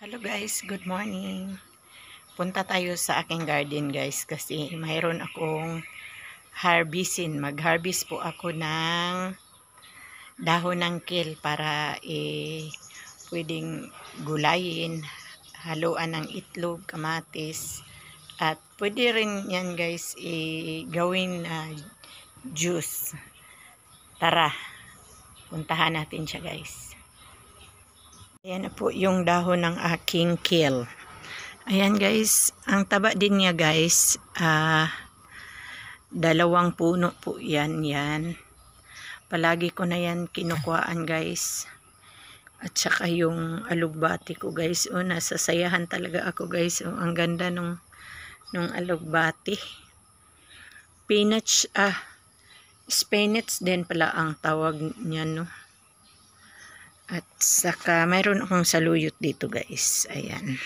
Hello guys, good morning. Punta tayo sa aking garden guys kasi mayroon akong harvestin. Mag-harvest po ako ng dahon ng kale para pwedeng gulayin, haluan ng itlog, kamatis, at pwede rin yan guys gawin juice. Tara, puntahan natin siya guys. Ayan na po yung dahon ng aking kale. Ayan guys, ang taba din niya guys, 2 puno po yan. Palagi ko na yan kinukuhaan guys. At saka yung alugbati ko guys, nasasayahan talaga ako guys. Ang ganda nung alugbati. Spinach din pala ang tawag niya, no. At saka mayroon akong saluyot dito guys. Ayan.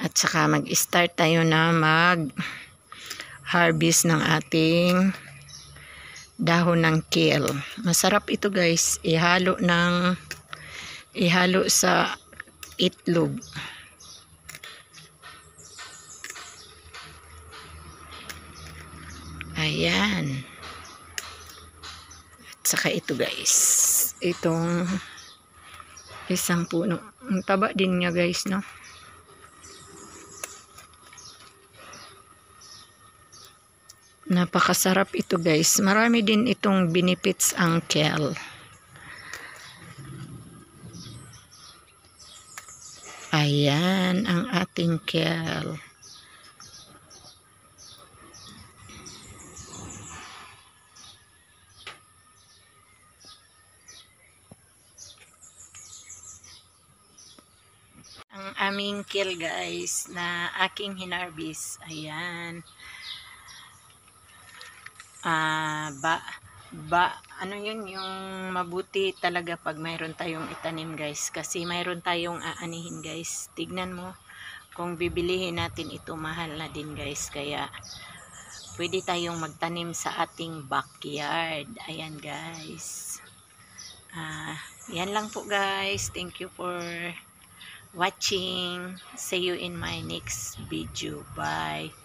At saka mag-start tayo na mag-harvest ng ating dahon ng kale. Masarap ito guys. Ihalo sa itlog. Ayan. At saka ito guys. Itong isang puno. Ang taba din niya guys, no. Napakasarap ito guys. Marami din itong benefits ang kale. Ayan ang ating kale. Ang aming kale guys na aking hinarvest. Ayan. Ano yun, yung mabuti talaga pag mayroon tayong itanim guys, kasi mayroon tayong aanihin guys. Tignan mo, kung bibilihin natin ito, mahal na din guys, kaya pwede tayong magtanim sa ating backyard. Ayan guys, yan lang po guys. Thank you for watching. See you in my next video. Bye.